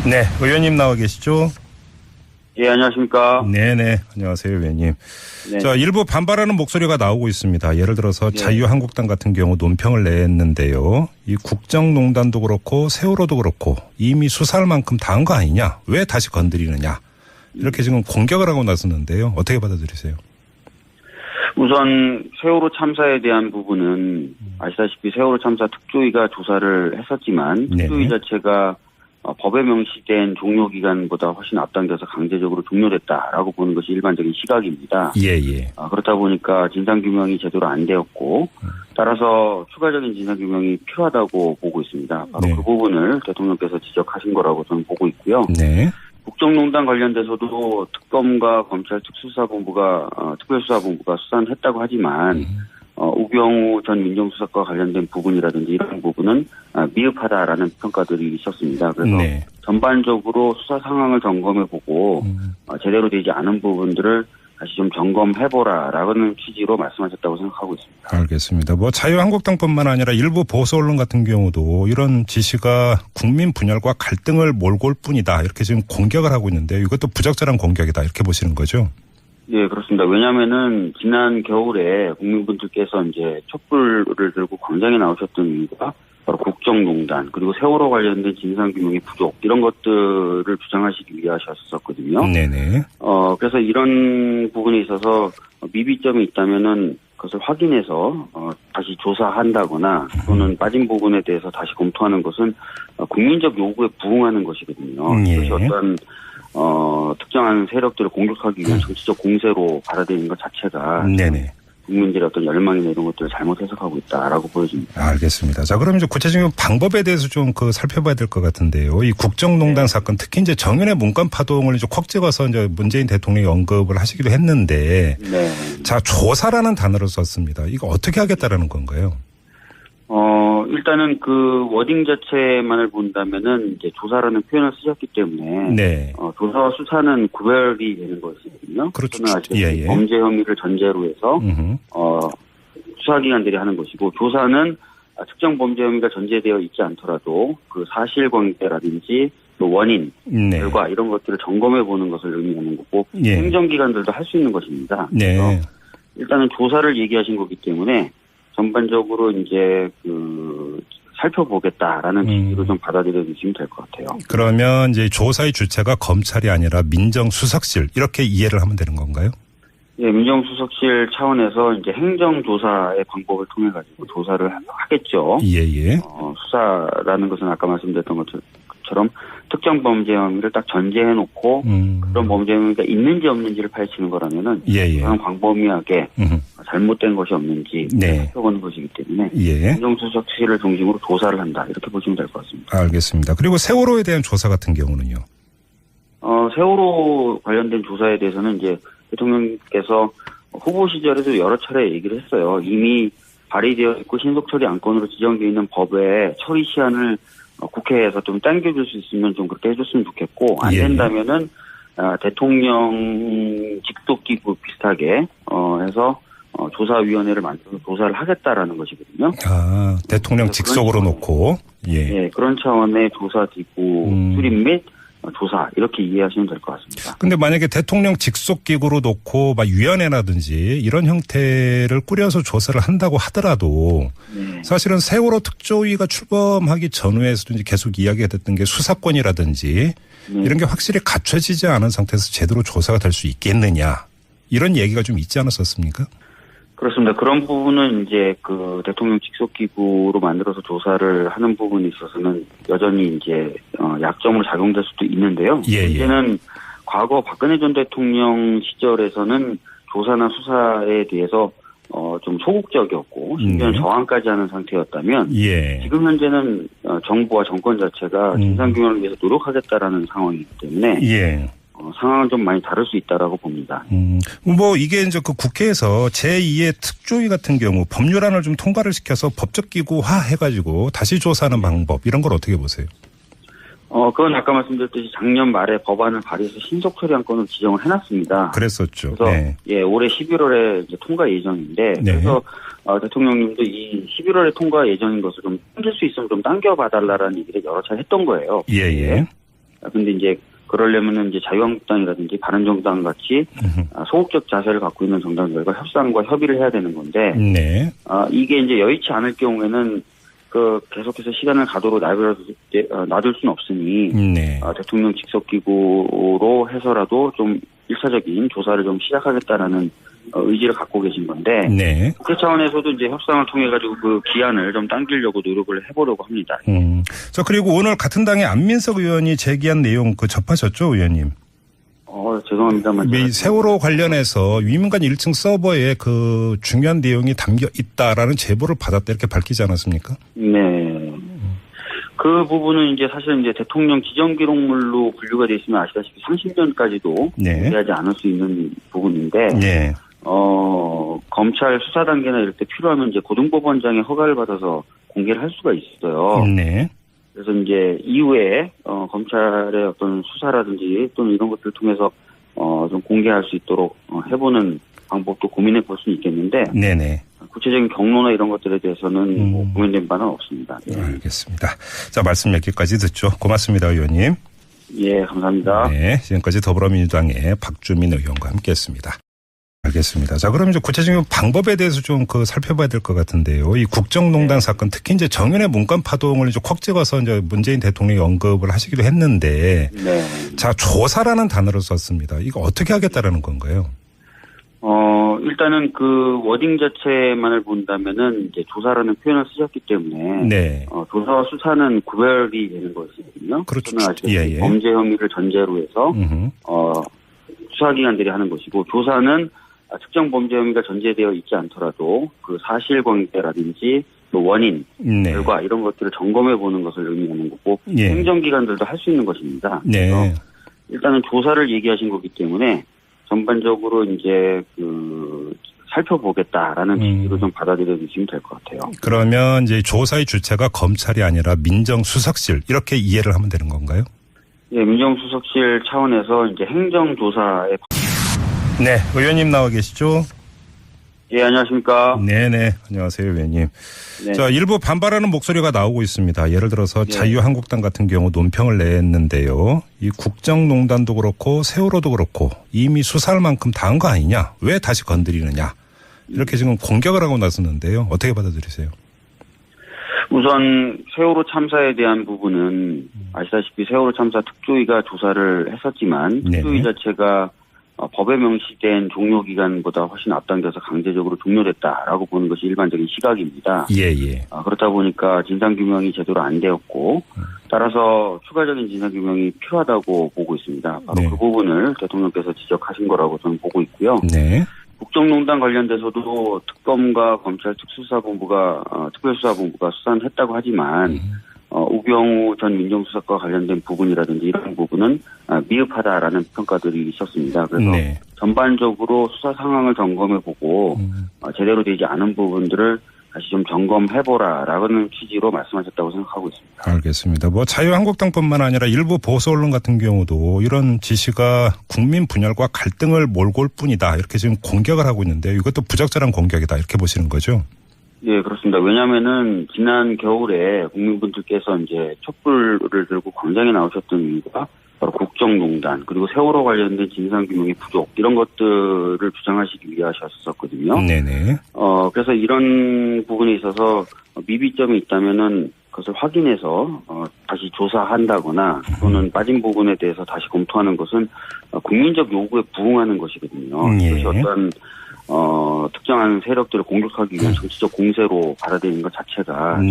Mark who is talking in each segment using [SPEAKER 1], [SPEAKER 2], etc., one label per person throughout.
[SPEAKER 1] 네, 의원님 나와 계시죠?
[SPEAKER 2] 예, 안녕하십니까.
[SPEAKER 1] 네네, 안녕하세요, 의원님.
[SPEAKER 2] 네.
[SPEAKER 1] 자, 일부 반발하는 목소리가 나오고 있습니다. 예를 들어서 자유한국당 같은 경우 논평을 냈는데요. 이 국정농단도 그렇고 세월호도 그렇고 이미 수사할 만큼 다 한 거 아니냐? 왜 다시 건드리느냐? 이렇게 지금 공격을 하고 나섰는데요. 어떻게 받아들이세요?
[SPEAKER 2] 우선 세월호 참사에 대한 부분은 아시다시피 세월호 참사 특조위가 조사를 했었지만 특조위 자체가 법에 명시된 종료기간보다 훨씬 앞당겨서 강제적으로 종료됐다라고 보는 것이 일반적인 시각입니다.
[SPEAKER 1] 예.
[SPEAKER 2] 그렇다 보니까 진상규명이 제대로 안 되었고 따라서 추가적인 진상규명이 필요하다고 보고 있습니다. 바로 그 부분을 대통령께서 지적하신 거라고 저는 보고 있고요.
[SPEAKER 1] 네.
[SPEAKER 2] 국정농단 관련돼서도 특검과 검찰 특별수사본부가 수사는 했다고 하지만 우병우 전 민정수석과 관련된 부분이라든지 이런 부분은 미흡하다라는 평가들이 있었습니다. 그래서 전반적으로 수사 상황을 점검해보고 제대로 되지 않은 부분들을 다시 좀 점검해보라라는 취지로 말씀하셨다고 생각하고 있습니다.
[SPEAKER 1] 알겠습니다. 뭐 자유한국당뿐만 아니라 일부 보수 언론 같은 경우도 이런 지시가 국민 분열과 갈등을 몰고 올 뿐이다. 이렇게 지금 공격을 하고 있는데요. 이것도 부적절한 공격이다. 이렇게 보시는 거죠?
[SPEAKER 2] 예, 그렇습니다. 왜냐하면은 지난 겨울에 국민분들께서 이제 촛불을 들고 광장에 나오셨던 이유가 바로 국정농단 그리고 세월호 관련된 진상규명의 부족 이런 것들을 주장하시기 위하셨었거든요.
[SPEAKER 1] 네네.
[SPEAKER 2] 그래서 이런 부분에 있어서 미비점이 있다면은 그것을 확인해서 다시 조사한다거나 또는 빠진 부분에 대해서 다시 검토하는 것은 국민적 요구에 부응하는 것이거든요. 이것이 어떤 특정한 세력들을 공격하기 위한 정치적 공세로 받아들이는 것 자체가 국민들의 어떤 열망이나 이런 것들을 잘못 해석하고 있다라고 보여집니다.
[SPEAKER 1] 알겠습니다. 자, 그럼 이제 구체적인 방법에 대해서 좀 살펴봐야 될 것 같은데요. 이 국정농단 사건, 특히 이제 정윤의 문간 파동을 이제 콕 찍어서 이제 문재인 대통령이 언급을 하시기도 했는데, 자, 조사라는 단어를 썼습니다. 이거 어떻게 하겠다라는 건가요?
[SPEAKER 2] 일단은 그 워딩 자체만을 본다면은 이제 조사라는 표현을 쓰셨기 때문에 조사와 수사는 구별이 되는 것이거든요.
[SPEAKER 1] 그렇죠.
[SPEAKER 2] 범죄 혐의를 전제로 해서 수사기관들이 하는 것이고 조사는 특정 범죄 혐의가 전제되어 있지 않더라도 그 사실관계라든지 또 원인, 결과 이런 것들을 점검해 보는 것을 의미하는 거고 행정기관들도 할 수 있는 것입니다. 그래서 일단은 조사를 얘기하신 거기 때문에 전반적으로 이제 살펴보겠다라는 취지로 좀 받아들여 주시면 될 것 같아요.
[SPEAKER 1] 그러면 이제 조사의 주체가 검찰이 아니라 민정수석실 이렇게 이해를 하면 되는 건가요?
[SPEAKER 2] 예, 민정수석실 차원에서 이제 행정조사의 방법을 통해 가지고 조사를 하겠죠. 수사라는 것은 아까 말씀드렸던 것처럼 특정 범죄 혐의를 딱 전제해 놓고 그런 범죄 혐의가 있는지 없는지를 파헤치는 거라면은 그냥 광범위하게 잘못된 것이 없는지 살펴보는 것이기 때문에 행정수석실을 중심으로 조사를 한다 이렇게 보시면 될 것 같습니다.
[SPEAKER 1] 알겠습니다. 그리고 세월호에 대한 조사 같은 경우는요?
[SPEAKER 2] 세월호 관련된 조사에 대해서는 이제 대통령께서 후보 시절에도 여러 차례 얘기를 했어요. 이미 발의되어 있고 신속 처리 안건으로 지정되어 있는 법의 처리 시한을 국회에서 좀 당겨줄 수 있으면 좀 그렇게 해줬으면 좋겠고 안 된다면은 대통령 직속기구 비슷하게 해서 조사위원회를 만들어서 조사를 하겠다라는 것이거든요.
[SPEAKER 1] 대통령 직속으로 놓고
[SPEAKER 2] 그런 차원의 조사기구 수립 및 조사 이렇게 이해하시면 될 것 같습니다.
[SPEAKER 1] 근데 만약에 대통령 직속 기구로 놓고 막 위원회라든지 이런 형태를 꾸려서 조사를 한다고 하더라도 사실은 세월호 특조위가 출범하기 전후에서도 이제 계속 이야기가 됐던 게 수사권이라든지 이런 게 확실히 갖춰지지 않은 상태에서 제대로 조사가 될 수 있겠느냐 이런 얘기가 좀 있지 않았었습니까?
[SPEAKER 2] 그렇습니다. 그런 부분은 이제 그 대통령 직속기구로 만들어서 조사를 하는 부분에 있어서는 여전히 이제 약점으로 작용될 수도 있는데요. 이제는 과거 박근혜 전 대통령 시절에서는 조사나 수사에 대해서 좀 소극적이었고 심지어는 저항까지 하는 상태였다면 지금 현재는 정부와 정권 자체가 진상규명을 위해서 노력하겠다라는 상황이기 때문에 상황은 좀 많이 다를 수 있다라고 봅니다.
[SPEAKER 1] 뭐 이게 이제 그 국회에서 제2의 특조위 같은 경우 법률안을 좀 통과를 시켜서 법적 기구화 해가지고 다시 조사하는 방법 이런 걸 어떻게 보세요?
[SPEAKER 2] 그건 아까 말씀드렸듯이 작년 말에 법안을 발의해서 신속 처리 안건을 지정을 해놨습니다.
[SPEAKER 1] 그랬었죠.
[SPEAKER 2] 그래서 올해 11월에 이제 통과 예정인데 그래서 대통령님도 이 11월에 통과 예정인 것을 좀 당길 수 있으면 좀 당겨봐달라는 얘기를 여러 차례 했던 거예요. 근데 이제 그러려면은 이제 자유한국당이라든지 바른정당 같이 소극적 자세를 갖고 있는 정당들과 협상과 협의를 해야 되는 건데,
[SPEAKER 1] 네.
[SPEAKER 2] 이게 이제 여의치 않을 경우에는 계속해서 시간을 가도록 놔둘 수는 없으니,
[SPEAKER 1] 네.
[SPEAKER 2] 대통령 직속기구로 해서라도 좀 1차적인 조사를 좀 시작하겠다라는 의지를 갖고 계신 건데,
[SPEAKER 1] 네.
[SPEAKER 2] 국회 차원에서도 이제 협상을 통해 가지고 그 기한을 좀 당기려고 노력을 해보려고 합니다.
[SPEAKER 1] 자, 그리고 오늘 같은 당의 안민석 의원이 제기한 내용 접하셨죠, 의원님?
[SPEAKER 2] 죄송합니다만.
[SPEAKER 1] 세월호 관련해서 위문관 1층 서버에 그 중요한 내용이 담겨 있다라는 제보를 받았다 이렇게 밝히지 않았습니까?
[SPEAKER 2] 네. 그 부분은 이제 사실 이제 대통령 지정 기록물로 분류가 돼 있으면 아시다시피 30년까지도 공개하지 않을 수 있는 부분인데,
[SPEAKER 1] 네.
[SPEAKER 2] 검찰 수사 단계나 이럴 때 필요하면 이제 고등법원장의 허가를 받아서 공개를 할 수가 있어요.
[SPEAKER 1] 네.
[SPEAKER 2] 그래서 이제 이후에 검찰의 어떤 수사라든지 또는 이런 것들을 통해서 좀 공개할 수 있도록 해보는 방법도 고민해 볼 수는 있겠는데,
[SPEAKER 1] 네네.
[SPEAKER 2] 구체적인 경로나 이런 것들에 대해서는 고민된 바는 없습니다.
[SPEAKER 1] 네. 알겠습니다. 자, 말씀 여기까지 듣죠. 고맙습니다, 의원님.
[SPEAKER 2] 예, 감사합니다.
[SPEAKER 1] 네, 지금까지 더불어민주당의 박주민 의원과 함께했습니다. 알겠습니다. 자, 그럼 이제 구체적인 방법에 대해서 좀 살펴봐야 될 것 같은데요. 이 국정농단 사건, 특히 이제 정윤의 문건 파동을 이제 콕 찍어서 이제 문재인 대통령이 언급을 하시기도 했는데,
[SPEAKER 2] 네.
[SPEAKER 1] 자, 조사라는 단어를 썼습니다. 이거 어떻게 하겠다라는 건가요?
[SPEAKER 2] 일단은 그 워딩 자체만을 본다면은 이제 조사라는 표현을 쓰셨기 때문에,
[SPEAKER 1] 네.
[SPEAKER 2] 조사와 수사는 구별이 되는 것이거든요.
[SPEAKER 1] 그렇죠.
[SPEAKER 2] 예. 범죄 혐의를 전제로 해서, 수사기관들이 하는 것이고, 조사는 특정 범죄 혐의가 전제되어 있지 않더라도 그 사실관계라든지 또 원인,
[SPEAKER 1] 네.
[SPEAKER 2] 결과 이런 것들을 점검해 보는 것을 의미하는 거고,
[SPEAKER 1] 예.
[SPEAKER 2] 행정기관들도 할 수 있는 것입니다.
[SPEAKER 1] 네.
[SPEAKER 2] 그래서 일단은 조사를 얘기하신 거기 때문에 전반적으로 이제 살펴보겠다라는 취지로 좀 받아들여 주시면 될 것 같아요.
[SPEAKER 1] 그러면 이제 조사의 주체가 검찰이 아니라 민정수석실 이렇게 이해를 하면 되는 건가요?
[SPEAKER 2] 예, 민정수석실 차원에서 이제 행정조사에.
[SPEAKER 1] 네, 의원님 나와 계시죠?
[SPEAKER 2] 예, 안녕하십니까?
[SPEAKER 1] 네네, 안녕하세요, 의원님.
[SPEAKER 2] 네.
[SPEAKER 1] 자, 일부 반발하는 목소리가 나오고 있습니다. 예를 들어서 자유한국당 같은 경우 논평을 냈는데요. 이 국정농단도 그렇고 세월호도 그렇고 이미 수사할 만큼 다 한 거 아니냐? 왜 다시 건드리느냐? 이렇게 지금 공격을 하고 나섰는데요. 어떻게 받아들이세요?
[SPEAKER 2] 우선 세월호 참사에 대한 부분은 아시다시피 세월호 참사 특조위가 조사를 했었지만 특조위 자체가 법에 명시된 종료기간보다 훨씬 앞당겨서 강제적으로 종료됐다라고 보는 것이 일반적인 시각입니다.
[SPEAKER 1] 예.
[SPEAKER 2] 그렇다 보니까 진상규명이 제대로 안 되었고 따라서 추가적인 진상규명이 필요하다고 보고 있습니다. 바로 그 부분을 대통령께서 지적하신 거라고 저는 보고 있고요.
[SPEAKER 1] 네.
[SPEAKER 2] 국정농단 관련돼서도 특검과 검찰 특별수사본부가 수사는 했다고 하지만 우병우 전 민정수석과 관련된 부분이라든지 이런 부분은 미흡하다라는 평가들이 있었습니다. 그래서 전반적으로 수사 상황을 점검해보고 제대로 되지 않은 부분들을 다시 좀 점검해보라라는 취지로 말씀하셨다고 생각하고 있습니다.
[SPEAKER 1] 알겠습니다. 자유한국당뿐만 아니라 일부 보수 언론 같은 경우도 이런 지시가 국민 분열과 갈등을 몰고 올 뿐이다. 이렇게 지금 공격을 하고 있는데 이것도 부적절한 공격이다. 이렇게 보시는 거죠?
[SPEAKER 2] 예, 그렇습니다. 왜냐면은 지난 겨울에 국민분들께서 이제 촛불을 들고 광장에 나오셨던 이유가 바로 국정농단 그리고 세월호 관련된 진상규명의 부족 이런 것들을 주장하시기 위하셨었거든요.
[SPEAKER 1] 네네.
[SPEAKER 2] 그래서 이런 부분에 있어서 미비점이 있다면은 그것을 확인해서 다시 조사한다거나 또는 빠진 부분에 대해서 다시 검토하는 것은 국민적 요구에 부응하는 것이거든요. 그래서 어떤 특정한 세력들을 공격하기 위한 정치적 공세로 받아들이는 것 자체가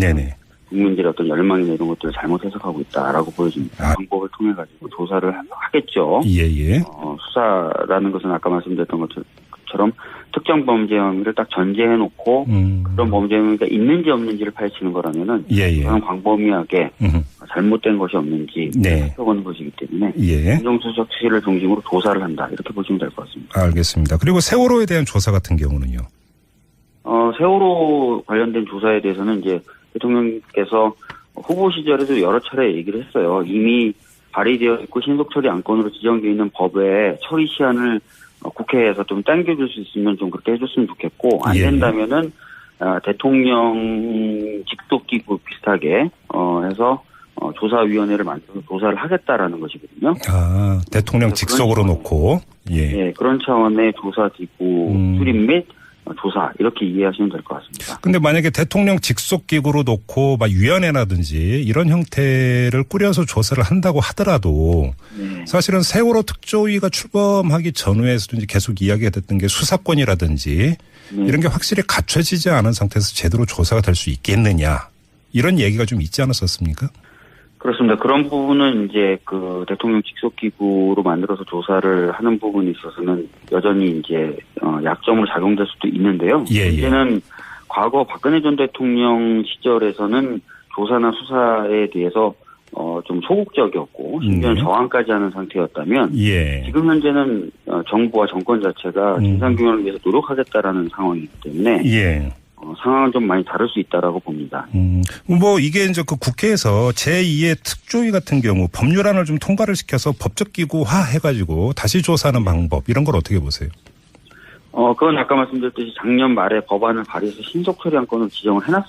[SPEAKER 2] 국민들의 어떤 열망이나 이런 것들을 잘못 해석하고 있다라고 보여집니다. 방법을 통해 가지고 조사를 하겠죠. 수사라는 것은 아까 말씀드렸던 것처럼 특정 범죄 혐의를 딱 전제해놓고 그런 범죄 혐의가 있는지 없는지를 파헤치는 거라면은 그런 광범위하게 잘못된 것이 없는지 살펴보는 것이기 때문에 행정수석실을 중심으로 조사를 한다 이렇게 보시면 될 것 같습니다.
[SPEAKER 1] 알겠습니다. 그리고 세월호에 대한 조사 같은 경우는요?
[SPEAKER 2] 세월호 관련된 조사에 대해서는 이제 대통령께서 후보 시절에도 여러 차례 얘기를 했어요. 이미 발의되어 있고 신속 처리 안건으로 지정되어 있는 법의 처리 시한을 국회에서 좀 당겨줄 수 있으면 좀 그렇게 해줬으면 좋겠고 안 된다면은 대통령 직속기구 비슷하게 해서 조사위원회를 만들어서 조사를 하겠다라는 것이거든요.
[SPEAKER 1] 아, 대통령 직속으로 놓고. 예.
[SPEAKER 2] 네, 그런 차원의 조사기구 수립 및 조사 이렇게 이해하시면 될 것 같습니다.
[SPEAKER 1] 근데 만약에 대통령 직속 기구로 놓고 막 위원회라든지 이런 형태를 꾸려서 조사를 한다고 하더라도
[SPEAKER 2] 네.
[SPEAKER 1] 사실은 세월호 특조위가 출범하기 전후에서도 이제 계속 이야기가 됐던 게 수사권이라든지
[SPEAKER 2] 네.
[SPEAKER 1] 이런 게 확실히 갖춰지지 않은 상태에서 제대로 조사가 될 수 있겠느냐 이런 얘기가 좀 있지 않았었습니까?
[SPEAKER 2] 그렇습니다. 그런 부분은 이제 그 대통령 직속 기구로 만들어서 조사를 하는 부분에 있어서는 여전히 이제 약점으로 작용될 수도 있는데요. 이제는 과거 박근혜 전 대통령 시절에서는 조사나 수사에 대해서 좀 소극적이었고 심지어는 저항까지 하는 상태였다면 지금 현재는 정부와 정권 자체가 진상규명을 위해서 노력하겠다라는 상황이기 때문에 상황은 좀 많이 다를 수 있다라고 봅니다.
[SPEAKER 1] 뭐 이게 이제 그 국회에서 제2의 특조위 같은 경우 법률안을 좀 통과를 시켜서 법적 기구화 해가지고 다시 조사하는 방법 이런 걸 어떻게 보세요?
[SPEAKER 2] 그건 아까 말씀드렸듯이 작년 말에 법안을 발의해서 신속 처리한 건을 지정을 해놨습니다.